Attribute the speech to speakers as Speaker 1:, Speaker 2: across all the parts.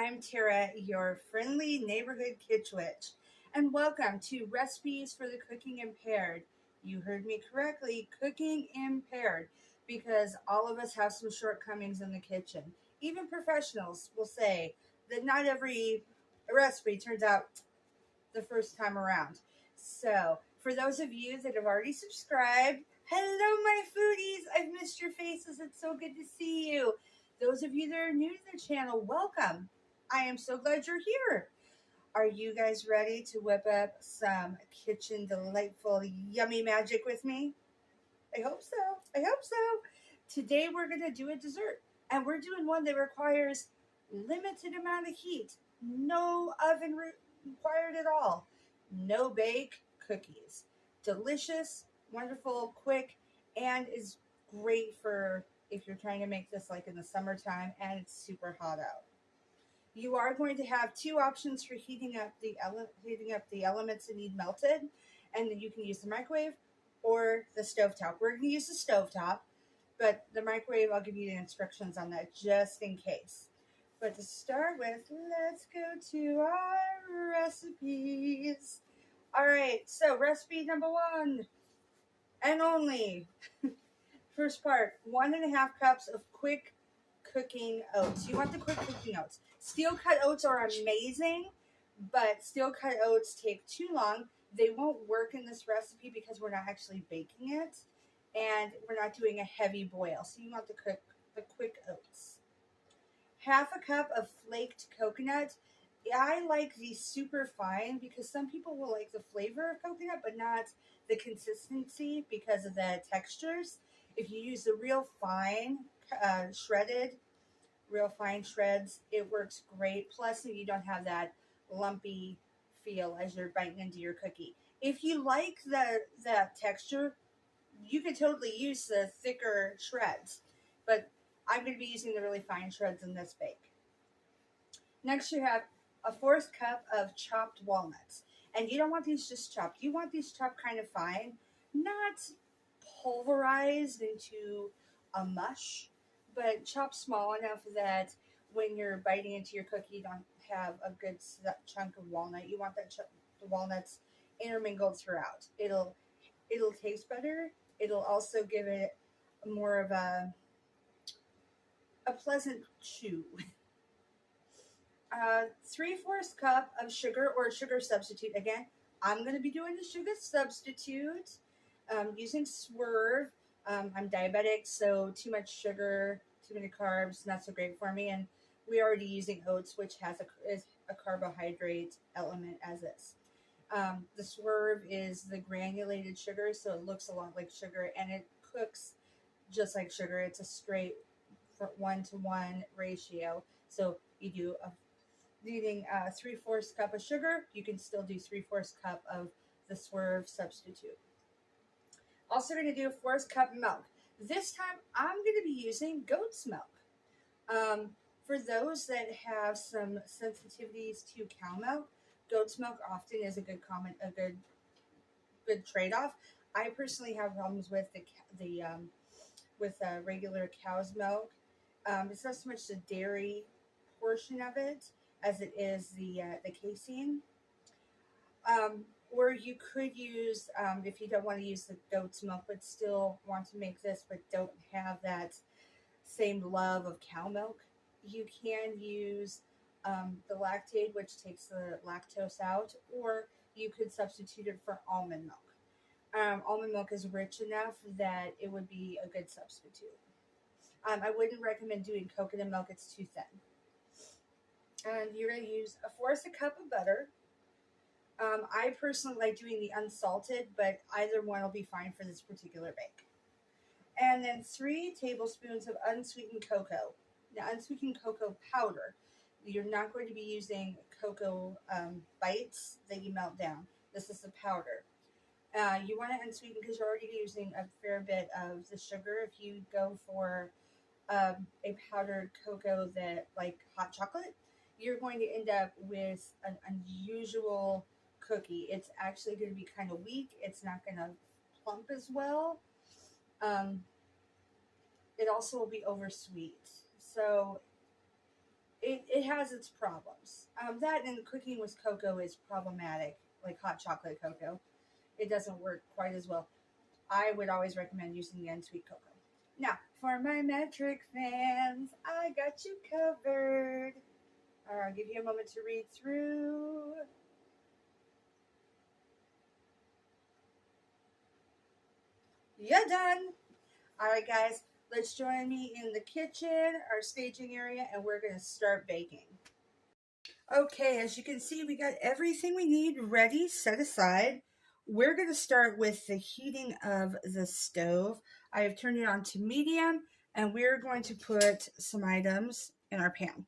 Speaker 1: I'm Tara, your friendly neighborhood kitch witch, and welcome to Recipes for the Cooking Impaired. You heard me correctly, cooking impaired, because all of us have some shortcomings in the kitchen. Even professionals will say that not every recipe turns out the first time around. So, for those of you that have already subscribed, hello, my foodies. I've missed your faces. It's so good to see you. Those of you that are new to the channel, welcome. I am so glad you're here. Are you guys ready to whip up some kitchen delightful yummy magic with me? I hope so. I hope so. Today we're going to do a dessert, and we're doing one that requires limited amount of heat. No oven required at all. No bake cookies. Delicious, wonderful, quick, and is great for if you're trying to make this like in the summertime and it's super hot out. You are going to have two options for heating up the elements that need melted, and then you can use the microwave or the stovetop. We're going to use the stovetop, but the microwave, I'll give you the instructions on that just in case. But to start with, let's go to our recipes. All right, so recipe number one, and only, first part, 1.5 cups of quick cooking oats. You want the quick cooking oats. Steel cut oats are amazing, but steel cut oats take too long. They won't work in this recipe because we're not actually baking it, and we're not doing a heavy boil. So you want the quick oats. 1/2 cup of flaked coconut. I like these super fine because some people will like the flavor of coconut, but not the consistency because of the textures. If you use the real fine real fine shreds, it works great. Plus, you don't have that lumpy feel as you're biting into your cookie. If you like that texture, you could totally use the thicker shreds, but I'm going to be using the really fine shreds in this bake. Next, you have a 1/4 cup of chopped walnuts. And you don't want these just chopped. You want these chopped kind of fine, not pulverized into a mush, but chopped small enough that when you're biting into your cookie, you don't have a good chunk of walnut. You want the walnuts intermingled throughout. It'll taste better. It'll also give it more of a pleasant chew. 3/4 cup of sugar or sugar substitute. Again, I'm going to be doing the sugar substitute using Swerve. I'm diabetic, so too much sugar, too many carbs, not so great for me. And we're already using oats, which has a carbohydrate element as is. The Swerve is the granulated sugar, so it looks a lot like sugar, and it cooks just like sugar. It's a straight 1-to-1 ratio. So you do needing 3/4 cup of sugar, you can still do 3/4 cup of the Swerve substitute. Also going to do a 1/4 cup of milk. This time I'm going to be using goat's milk. For those that have some sensitivities to cow milk, goat's milk often is a good trade-off. I personally have problems with regular cow's milk. It's not so much the dairy portion of it as it is the casein. Or you could use, if you don't want to use the goat's milk but still want to make this but don't have that same love of cow milk, you can use the lactate, which takes the lactose out, or you could substitute it for almond milk. Almond milk is rich enough that it would be a good substitute. I wouldn't recommend doing coconut milk. It's too thin. And you're going to use a 1/4 cup of butter. I personally like doing the unsalted, but either one will be fine for this particular bake. And then 3 tablespoons of unsweetened cocoa. Now, unsweetened cocoa powder. You're not going to be using cocoa bites that you melt down. This is the powder. You want it unsweetened because you're already using a fair bit of the sugar. If you go for a powdered cocoa that like hot chocolate, you're going to end up with an unusual cookie. It's actually going to be kind of weak. It's not going to plump as well. It also will be oversweet. So it has its problems. That and cooking with cocoa is problematic, like hot chocolate cocoa. It doesn't work quite as well. I would always recommend using the unsweet cocoa. Now, for my metric fans, I got you covered. All right, I'll give you a moment to read through. You're done. All right, guys, let's join me in the kitchen, our staging area, and we're going to start baking. Okay, as you can see, we got everything we need ready, set aside. We're going to start with the heating of the stove. I have turned it on to medium, and we're going to put some items in our pan.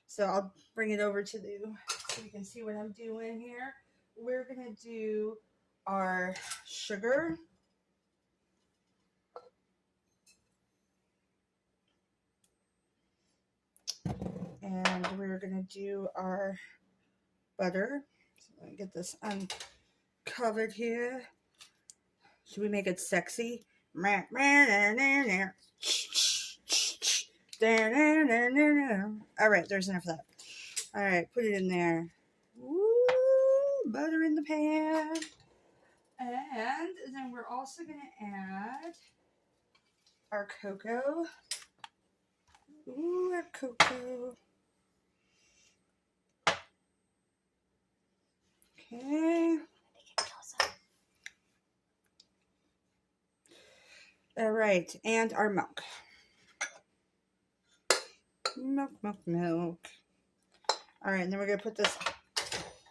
Speaker 1: So I'll bring it over to you so you can see what I'm doing here. We're going to do our sugar. And we're going to do our butter. So let me get this uncovered here. Should we make it sexy? All right, there's enough of that. All right, put it in there. Woo, butter in the pan. And then we're also going to add our cocoa. Ooh, our cocoa. Okay. All right, and our milk. Milk. All right, and then we're going to put this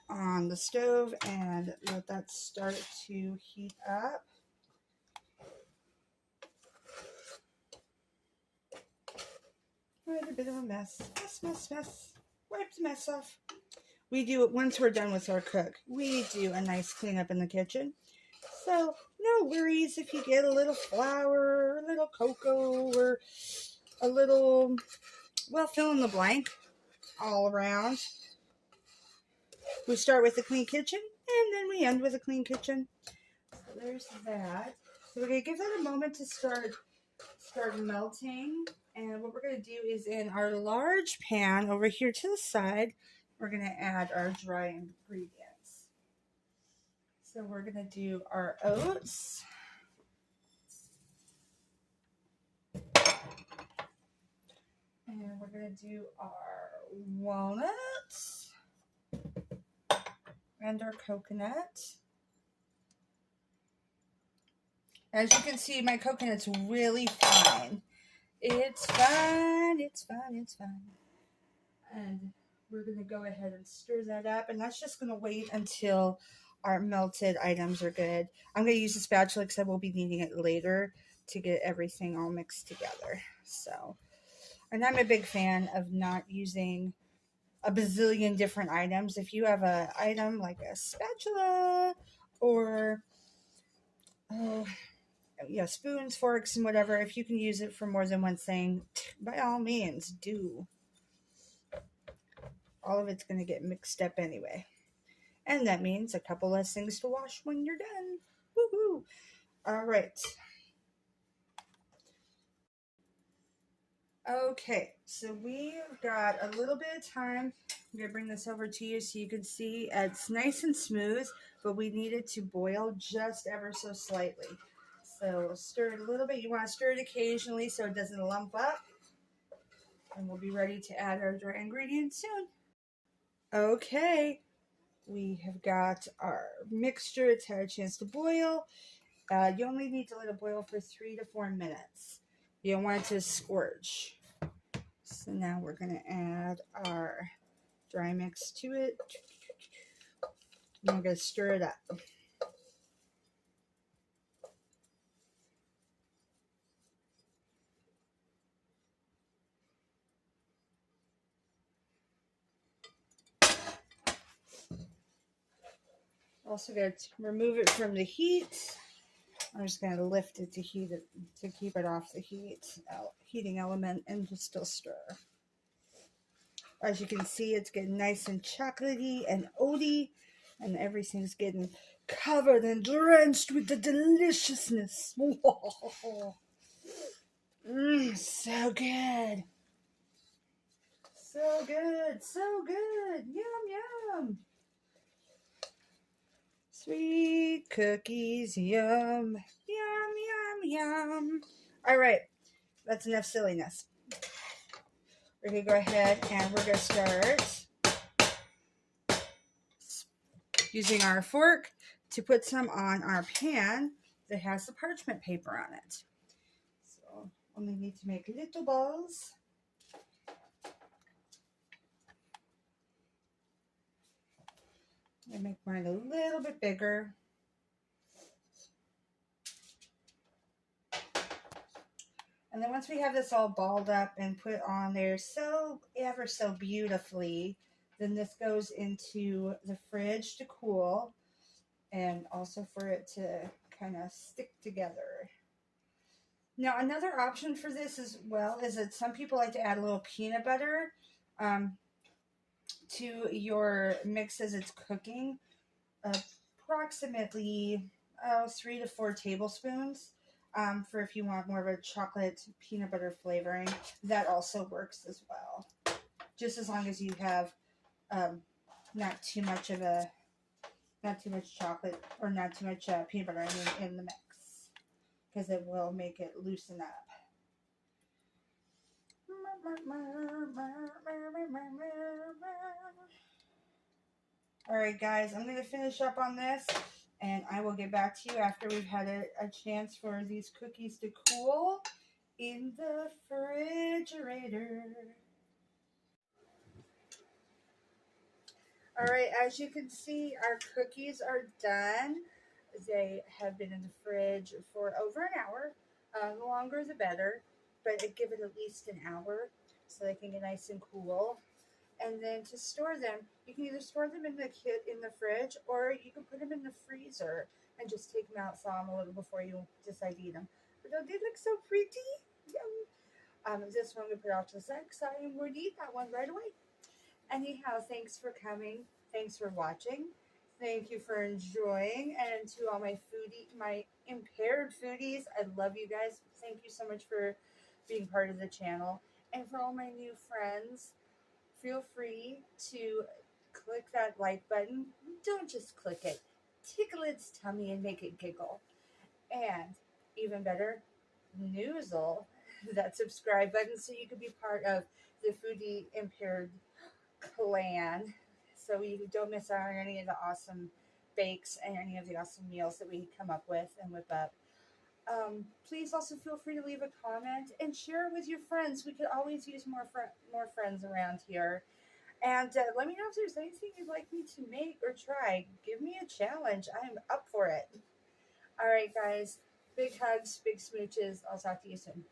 Speaker 1: on the stove and let that start to heat up. Right, a bit of a mess. Mess. Wipe the mess off. We do it once we're done with our cook. We do a nice cleanup in the kitchen. So no worries if you get a little flour, a little cocoa, or a little, well, fill in the blank all around. We start with a clean kitchen, and then we end with a clean kitchen. So there's that. So we're going to give that a moment to start melting. And what we're going to do is in our large pan over here to the side, we're going to add our dry ingredients. So we're going to do our oats. And we're going to do our walnuts. And our coconut. As you can see, my coconut's really fine. It's fine. And we're going to go ahead and stir that up. And that's just going to wait until our melted items are good. I'm going to use a spatula because I will be needing it later to get everything all mixed together. So, and I'm a big fan of not using a bazillion different items. If you have an item like a spatula or spoons, forks, and whatever, if you can use it for more than one thing, by all means do. All of it's going to get mixed up anyway. And that means a couple less things to wash when you're done. Woohoo! All right. Okay, so we've got a little bit of time. I'm going to bring this over to you so you can see it's nice and smooth, but we need it to boil just ever so slightly. So stir it a little bit. You want to stir it occasionally so it doesn't lump up. And we'll be ready to add our dry ingredients soon. Okay, we have got our mixture. It's had a chance to boil. You only need to let it boil for 3 to 4 minutes. You don't want it to scorch. So now we're going to add our dry mix to it. And we're going to stir it up. Also going to remove it from the heat. I'm just going to lift it to heat it to keep it off the heating element and just still stir. As you can see, it's getting nice and chocolatey and oaty, and everything's getting covered and drenched with the deliciousness. So good. So good, so good. Yum, yum. Sweet cookies, yum, yum, yum, yum. All right, that's enough silliness. We're going to go ahead and we're going to start using our fork to put some on our pan that has the parchment paper on it. So only need to make little balls. I make mine a little bit bigger. And then once we have this all balled up and put on there so ever so beautifully, then this goes into the fridge to cool and also for it to kind of stick together. Now, another option for this as well is that some people like to add a little peanut butter to your mix as it's cooking. Approximately 3 to 4 tablespoons for if you want more of a chocolate peanut butter flavoring. That also works as well. Just as long as you have not too much chocolate or not too much peanut butter in the mix, because it will make it loosen up. All right, guys, I'm going to finish up on this, and I will get back to you after we've had a chance for these cookies to cool in the refrigerator. All right, as you can see, our cookies are done. They have been in the fridge for over an hour. The longer the better, but I give it at least an hour so they can get nice and cool. And then to store them, you can either store them in the fridge, or you can put them in the freezer and just take them out, thaw them a little before you decide to eat them. But don't they look so pretty? Yum. This one we put off to the side because I am going to eat that one right away. Anyhow, thanks for coming. Thanks for watching. Thank you for enjoying. And to all my impaired foodies, I love you guys. Thank you so much for being part of the channel. And for all my new friends, feel free to click that like button. Don't just click it. Tickle its tummy and make it giggle. And even better, noozle that subscribe button so you can be part of the Foodie Impaired clan, so you don't miss out on any of the awesome bakes and any of the awesome meals that we come up with and whip up. Please also feel free to leave a comment and share it with your friends. We could always use more friends around here. And let me know if there's anything you'd like me to make or try. Give me a challenge. I'm up for it. All right, guys. Big hugs, big smooches. I'll talk to you soon.